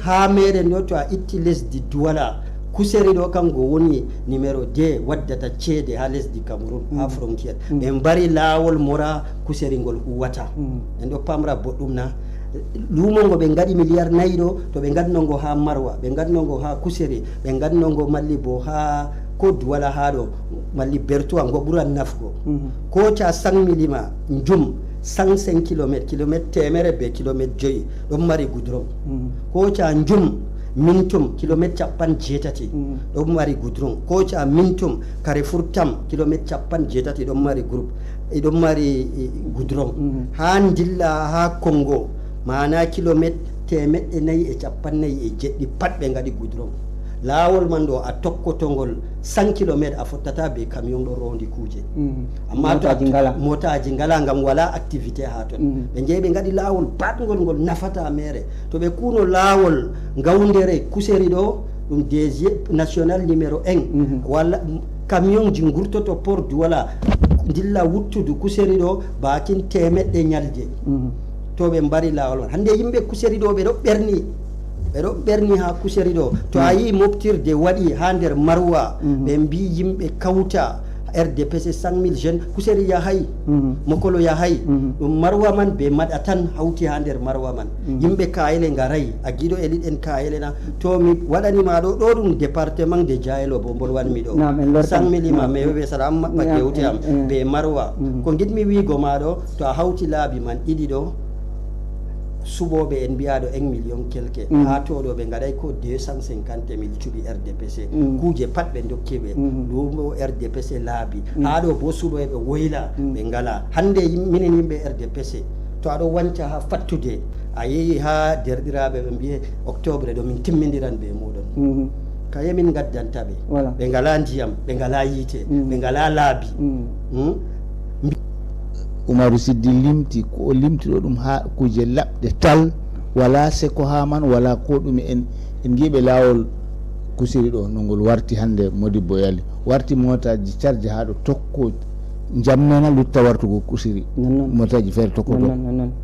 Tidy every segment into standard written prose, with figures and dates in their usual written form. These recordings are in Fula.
ha mere no to a itti lesdi Douala kuseri do kango woni numéro 2 waddata cede ha lesdi Cameroun ha frontière be mbari lawol mora kuseri ngol huwata en do pamra boddum na lumongo be ngadi milliard naydo to be ngadnongo ha Marwa be ngadnongo ha kuseri be ngadnongo malli bo ha ko Douala ha do malli berto ngo buran nafgo ko ta 100 milima njum 105 km temere be kilometre joyi do mari goudron ko ta njum mintum kilometre capan jetati do mari goudron ko ta mintum Carrefour tam kilometre capan jetati do mari groupe e do mari goudron ha ndilla ha Congo mana kilometre temedde nayi e capan nayi e jeddi pat be ngadi goudron lawol man do a tokkotongol 100 km a fottata be camion do rondi kuje amma to motaji ngala ngam wala activité ha ton be jeebe ngadi lawol batgol ngol nafata mere to be kuno lawol ngawndere kuseri do dum DG national numéro 1 wala camion ji ngurtoto port Douala dilla wuttudu kuseri do bakin temedde nyalje to be mbari lawol hande yimbe kuseri do be do berni ha kuseri do to ayi moftirde wadi ha der Marwa be mbi yimbe kawta RDPC 100,000 jeunes kuseri ya hay mokolo ya hay dum Marwa man be madatan hawti ha der Marwa man yimbe kayele ngaray a gido elid en kayele na to mi wadani ma do dum département de Diaylo bo mbol wan mi do 100,000 ma me be saram ma kewti am be Marwa ko gidmi wi go ma do to hawti laabi man idi do subobe en biado 1 million quelque ha to do be ngaday ko 250,000 cubi RDPC kuje pat be dokkebe do RDPC laabi ha do bo subobe be woyla be ngala hande minen yimbe RDPC to ado wanca ha fattude ayi ha derdirabe be biye octobre do min timmindiran be modon kaye min gaddanta be be ngala ndiyam be ngala yite be ngala laabi Umaru Siddi limti ko limti do dum ha kuje labde tal wala se ko ha man wala ko dum en gibe lawol kusiri do nongol warti hande Modibo Yali warti motaji charge ha do tokko jammena lutta wartugo kusiri motaji fer tokko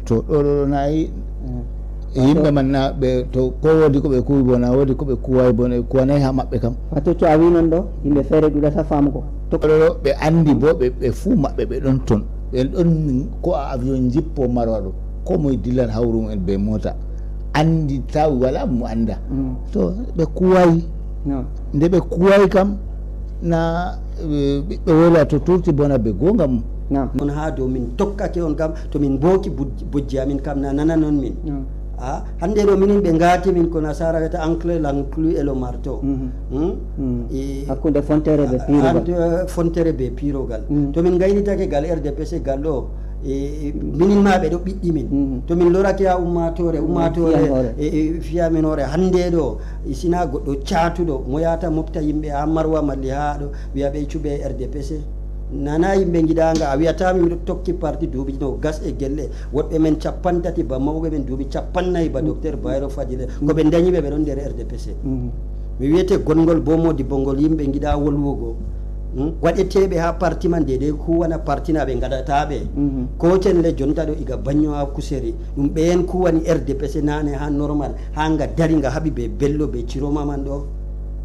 to do nayi yimbe man na be to ko wodi ko be kuwi bona wodi ko be kuway bona ko nay ha mabbe kam wato to awi non do yimbe fere dula sa famu ko to do be andi bo be fu mabbe be don ton be don ko avion jippo marwado ko moy dilan hawrum en be mota andi taw wala mu anda to be kuway nde be kuway kam na be wala to turti bona be gongam on ha do min tokkake on kam to min boki bujji amin kam na nana non min hande do minin be ngati min ko nasara wata ancre l'anclu et le marteau hakkunde fontere be pirogal fontere be pirogal to min gaynitake gal RDPC gallo minin ma be do biddi min to min lorake ya ummatore fiya minore hande do isina goddo chatudo mo yata mofta yimbe ha Marwa malli ha do wiya be cube RDPC nana yimbe gidanga a wiyata mi tokki parti duubi no gas e gelle wodbe men capantati ba mawbe men duubi capannay ba docteur Bayro Fadile ko be dañi be don der RDPC mi wiyete gongol bo modi bongol yimbe gida wolwugo wadetebe ha parti man de ku wana parti na be ngadata be ko ten le jonta do iga banyo ha kuseri dum be en ku wani RDPC nane ha normal ha nga dari nga habibe bello be ciroma man do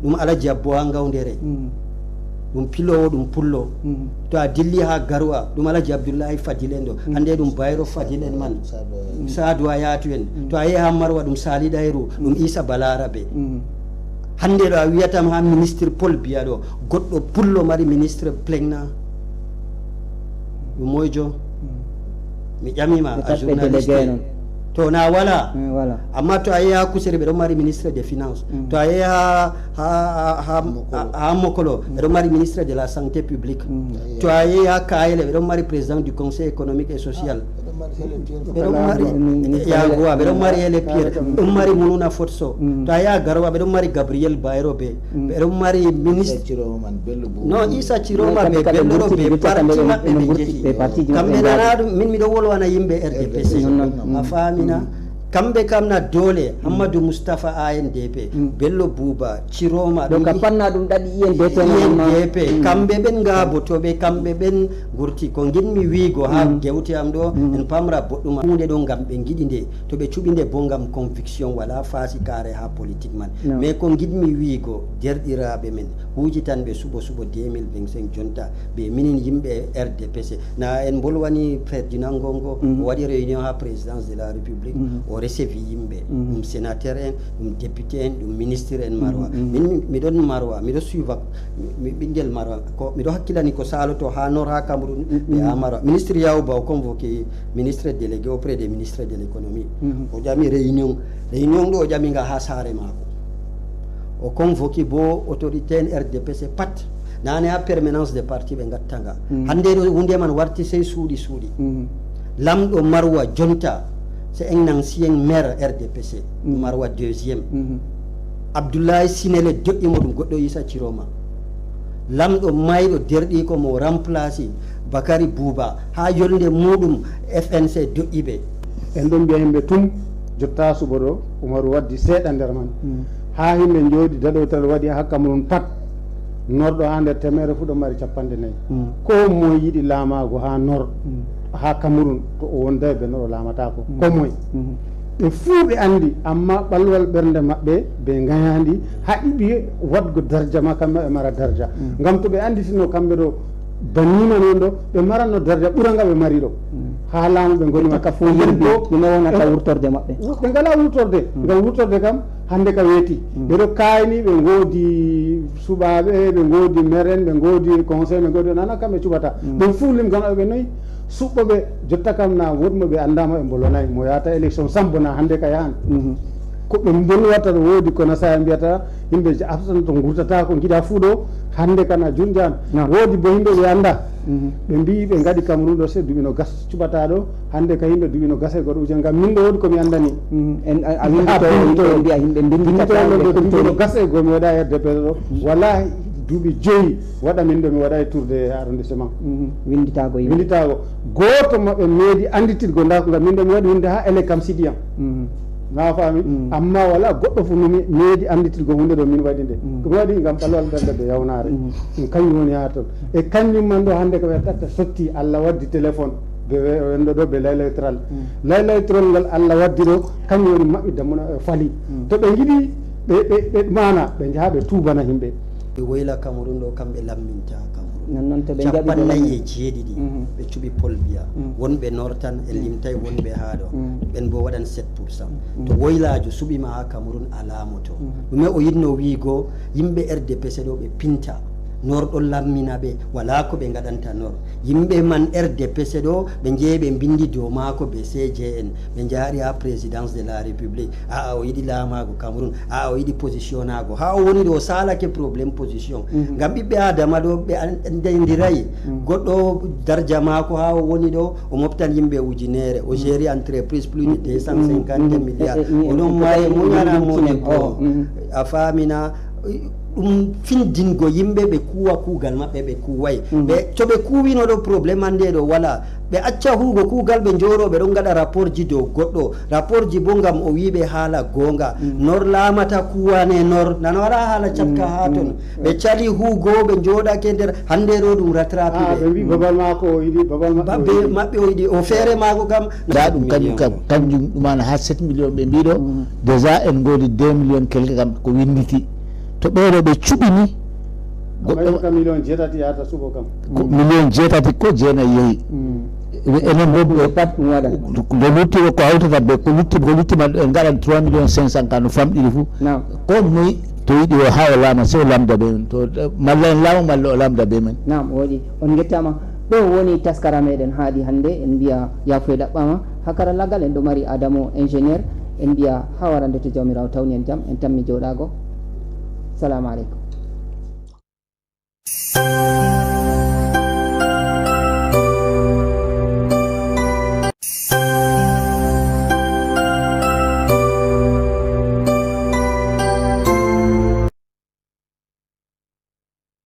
dum ala jabbo ha ngawndere dum pilowo dum pullo to a dilli ha garwa dum Alaji Abdullahi Fadilen do hande dum Bayro Fadilen man Sadou Ayatu en to ayi ha Marwa dum Sali Dairu dum Isa Balarabe hande do a wiyatam ha ministre Paul Biya do goddo pullo mari ministre plengna dum moyjo mi jamima a journaliste to na wala amma to ayi ha kusere be do mari ministre des finances to ayi ha mokolo be do mari ministre de la santé publique to ayi ha kayele be do mari président du conseil économique et social be do mari ya goa be do mari ele pierre do mari mununa fotso to ayi ha garwa be do mari Gabriel Bayro be do mari ministre no Isa Chiroma be bello be parti mabbe be jehi kambe na min mi do wolwana yimbe RDPC ma famina kambe kamna dole Hamadou Mustafa ANDP Bello Buba Chiroma donc panna dum dadi INDP kambe ben ngabo to be kambe ben gurti ko ginmi wigo ha gewti am do en pamra bodduma hunde do ngam be gidinde to be cubinde bo ngam conviction wala fasi kare ha politique man mais ko gidmi wigo derdirabe men hujitan be subo 2025 jonta be minin yimbe RDPC na en bolwani Ferdinand Ngongo wadi réunion ha présidence de la République o recevi yimbe sénateur en député en ministre en marwa mi don marwa mi do suiva mi bingel marwa ko mi do hakkilani ko saloto ha nor ha Cameroun be amara ministre Yawba o convoqué ministre délégué auprès des ministres de l'économie o jami réunion do jami nga ha sare mako o convoqué bo autorité en RDPC pat nane ha permanence de parti be ngattanga hande do hunde man warti sey suudi lamdo marwa jonta c'est un ancien maire RDPC marwa deuxième Abdoulaye Sinele do'i modum goddo Issa Chiroma lamdo maydo derdi ko mo remplacer Bakary Bouba ha yolde mudum FNC do'i be en don biya himbe tum jotta subodo Umaru waddi seeda der man ha himbe jodi dadotal wadi hakka mun pat nordo ha der temere fu do mari capande nay ko mo yidi lamago ha nor ha Cameroun to o wonda be noro lamata ko moy be fuube andi amma balwal bernde mabbe be ngayandi haɗiɓe wadgo darja ma kamɓe e mara darja ngam to ɓe andi tino kamɓe ɗo banima non ɗo ɓe maranno darja ɓuranga ɓe mari ɗo ha laamu ɓe gonima ka fo yimɓe ɗume wonata wurtorde mabɓe ɓe ngala wurtorde ngam wurtorde kam hande ka weeti ɓeɗo kayni ɓe goodi suɓaɓe ɓe goodi meren ɓe goodi conseil ɓe goodi nana kamɓe cuɓata ɗum fuu lim ganoɓe noyi suɓɓoɓe jotta kam na wonmoɓe andama ɓe bolonay mo yata élection sambona hande ka yahan ko ɓe bolwata ɗo woodi ko nasaya mbiyata yimɓe aftan to gurtata ko giɗa fuu ɗo hande kana junjan woodi bo yimɓe ɓe anda ɓe mbi ɓe gaɗi Cameroun ɗo se duuɓi no gas cuɓata ɗo hande ka yimɓe duuɓi no gas e goɗo ujang ngam min ɗo woodi komi andani duuɓi no gas e gomi waɗa RDP ɗo wala duuɓi joyi waɗa min ɗo mi waɗa e tour de arrondissement winditago goto maɓe meedi anditirgo ndako ngam min ɗo mi waɗi winde ha ele kam sidiyam na faami amma wala goɗɗo fu no meedi anditirgo hunde ɗo min waɗi nde ɗum waɗi ngam ɓalwal ɓerde ɓe yawnare ɗum kañum woni ha toon e kañum man ɗo hande ko ɓe ɗatta sotti Allah waddi téléphone ɓe wendo ɗo ɓe laylaytral ngal Allah waddi ɗo kañum woni maɓɓi dammuna fali to ɓe jiiɗi ɓe mana ɓe jaaha ɓe tuubana yimɓe ɓe woyla Cameroun ɗo kamɓe lamminta non to ɓe capannayyi e jeeɗiɗi ɓe cuɓi Paul Biya wonɓe nortan e limtay wonɓe haa ɗo ɓen bo waɗan 7% to woylajo suɓima ha Cameroun alamo to ɗume o yinno wiigo yimɓe RDPC ɗo ɓe pinta nor ɗo lammina ɓe wala ko ɓe gaɗanta nor yimɓe man RDPC ɗo ɓe jeeyi ɓe bindi dow maako ɓe CJN ɓe jaari ha présidence de la république o yiɗi laamago Cameroun o yiɗi position nago ha o woni ɗo o salake probléme position ngam ɓiɓɓe adama ɗo ɓe ndendirayi goɗɗo darja maako ha o woni ɗo o moftan yimɓe ujunere o géri entreprise plus de 250 milliards oɗon maye muñanamoni ko a famina ɗum findingo yimɓe ɓe kuwa kuugal maɓɓe ɓe kuway ɓe to ɓe kuwino ɗo probléme ande ɗo wala ɓe acca huugo kuugal ɓe joroɓe ɗon gaɗa rapport ji dow goɗɗo rapport ji bo gam o wiɓe haala gonga nor laamata kuwane nor nana waɗa haala catka ha toon ɓe cali huugo ɓe joɗake nder hande ɗo ɗum rattrape ɓe wi babal mako o yiɗi babal maɓɓe o yiɗi o feere maako kam da ɗum kanjum ɗumana ha 7 millions ɓe mbiɗo déjà en godi 2 millions quelque kam ko winditi to ɓeɗo ɓe cuɓini goɗɗo million jeetati yata suɓo kam million jeetati ko jeenayi yeeyi enen bo pat ɗum waɗa nde lutti ko hawtata ɓe ko luttima en gaɗan 3 millions 500 ka no famɗiɗi fou ko moyi to yiɗi o ha o laama se o lamda ɓe men to malla en laama malla o lamda ɓe men nam woɗi on gettama ɗo woni taskara meɗen haaɗi hannde en mbiya yafuye ɗaɓɓama ha karallagal en ɗo mari Adamo ingénieur en mbiya ha warande to jawmirawo tawni en jaam en tammi joɗago salamu aleykum